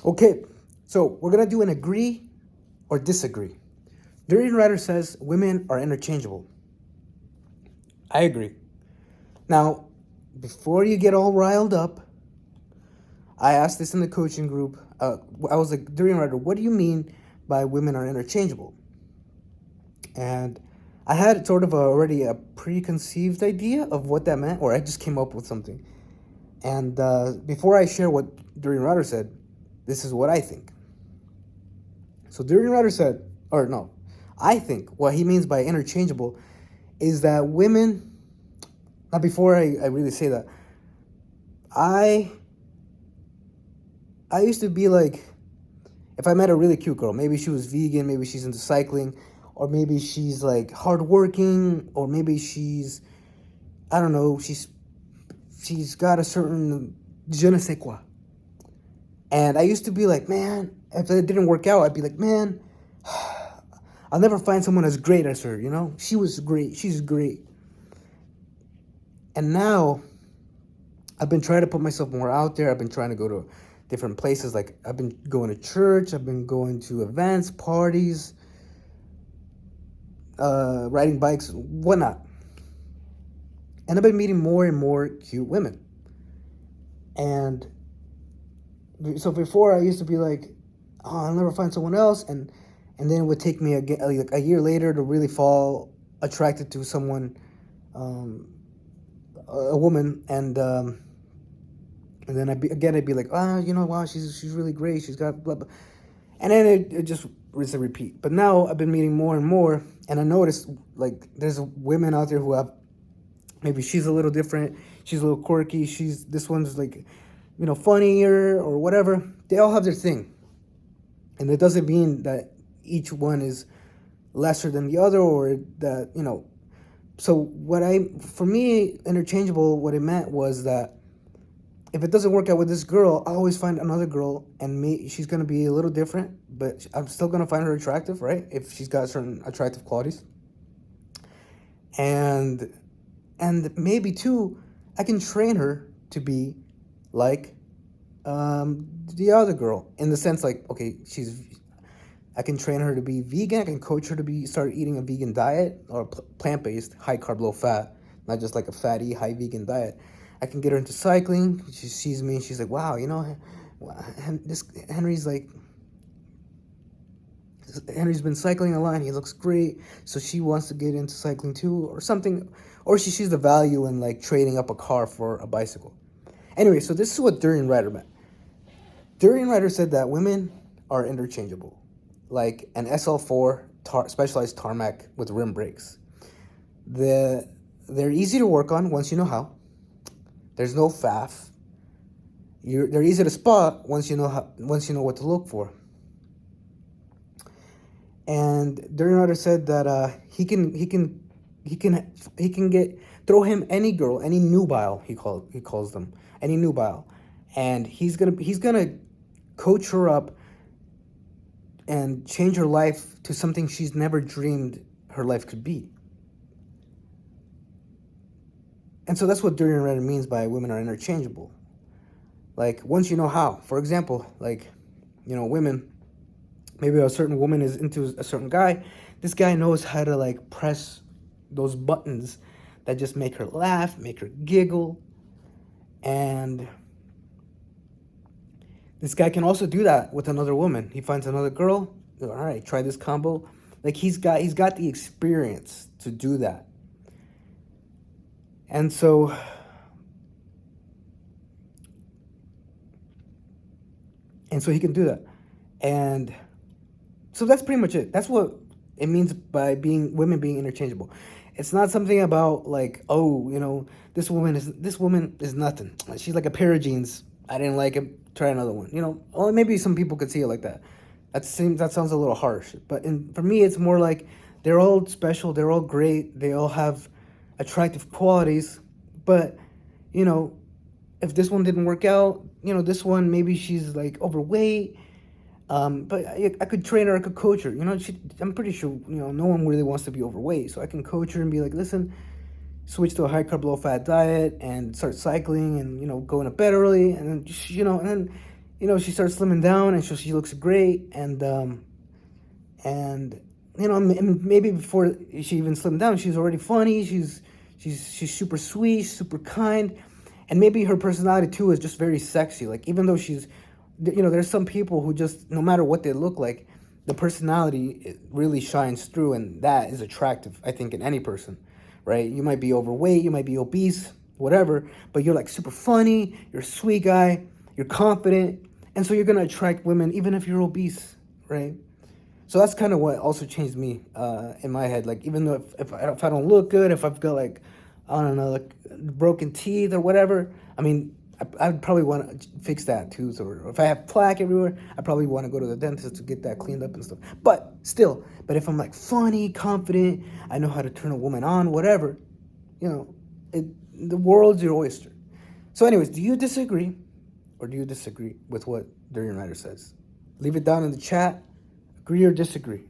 Okay, so we're gonna do an agree or disagree. Durianrider says women are interchangeable. I agree. Now, before you get all riled up, I asked this in the coaching group. I was like, Durianrider, what do you mean by women are interchangeable? And I had sort of already a preconceived idea of what that meant, or I just came up with something. And before I share what Durianrider said, this is what I think. So Durianrider said, or no, I think what he means by interchangeable is that women. Now, before I really say that, I I used to be like, if I met a really cute girl, maybe she was vegan, maybe she's into cycling, or maybe she's like hardworking, or maybe she's, I don't know, she's got a certain je ne sais quoi. And I used to be like, man, if it didn't work out, I'd be like, man, I'll never find someone as great as her, you know? She was great. She's great. And now I've been trying to put myself more out there. I've been trying to go to different places. Like, I've been going to church. I've been going to events, parties, riding bikes, whatnot. And I've been meeting more and more cute women. And so before I used to be like, oh, I'll never find someone else. And then it would take me like a year later to really fall attracted to someone, a woman. And then I'd be like, wow, she's really great. She's got blah, blah. And then it just was a repeat. But now I've been meeting more and more. And I noticed, like, there's women out there who have, maybe she's a little different. She's a little quirky. This one's like, funnier or whatever. They all have their thing. And it doesn't mean that each one is lesser than the other, or that, So for me, interchangeable, what it meant was that if it doesn't work out with this girl, I always find another girl, and she's going to be a little different, but I'm still going to find her attractive, right? If she's got certain attractive qualities. And maybe, too, I can train her to be like the other girl, in the sense, like, okay, I can train her to be vegan. I can coach her to start eating a vegan diet, or plant-based, high carb, low fat, not just like a fatty, high vegan diet. I can get her into cycling. She sees me and she's like, wow, Henry's been cycling a lot and he looks great. So she wants to get into cycling too, or something. Or she sees the value in like trading up a car for a bicycle. Anyway, so this is what Durianrider meant. Durianrider said that women are interchangeable, like an SL4 specialized tarmac with rim brakes. They're easy to work on once you know how. There's no faff. They're easy to spot once you know what to look for. And Durianrider said that he can throw him any girl, any nubile, he calls them, any nubile, and he's gonna coach her up and change her life to something she's never dreamed her life could be. And so that's what Durianrider means by women are interchangeable. Like, once you know how. For example, like, women, maybe a certain woman is into a certain guy. This guy knows how to, like, press those buttons that just make her laugh, make her giggle. And this guy can also do that with another woman. He finds another girl. All right, try this combo. Like, he's got the experience to do that. And so he can do that. And so that's pretty much it. That's what it means by women being interchangeable. It's not something about like, oh, this woman is nothing. She's like a pair of jeans. I didn't like it. Try another one. Well, maybe some people could see it like that. That sounds a little harsh. But for me, it's more like they're all special. They're all great. They all have attractive qualities. But, if this one didn't work out, this one, maybe she's like overweight. But I could train her, I could coach her. I'm pretty sure, no one really wants to be overweight. So I can coach her and be like, listen, switch to a high carb, low fat diet and start cycling and, go to bed early. And then, and then she starts slimming down, and she looks great, and maybe before she even slimmed down, she's already funny. She's super sweet, super kind, and maybe her personality too is just very sexy. Like, even though there's some people who just, no matter what they look like, the personality, it really shines through, and that is attractive, I think, in any person, right? You might be overweight, you might be obese, whatever, but you're like super funny, you're a sweet guy, you're confident, and so you're gonna attract women even if you're obese, right? So that's kind of what also changed me in my head. Like, even though if I don't look good, if I've got, like, I don't know, like broken teeth or whatever, I mean, I'd probably want to fix that too. So if I have plaque everywhere, I probably want to go to the dentist to get that cleaned up and stuff. But if I'm like funny, confident, I know how to turn a woman on, whatever, the world's your oyster. So anyways, do you disagree, or do you disagree with what Durianrider says? Leave it down in the chat. Agree or disagree?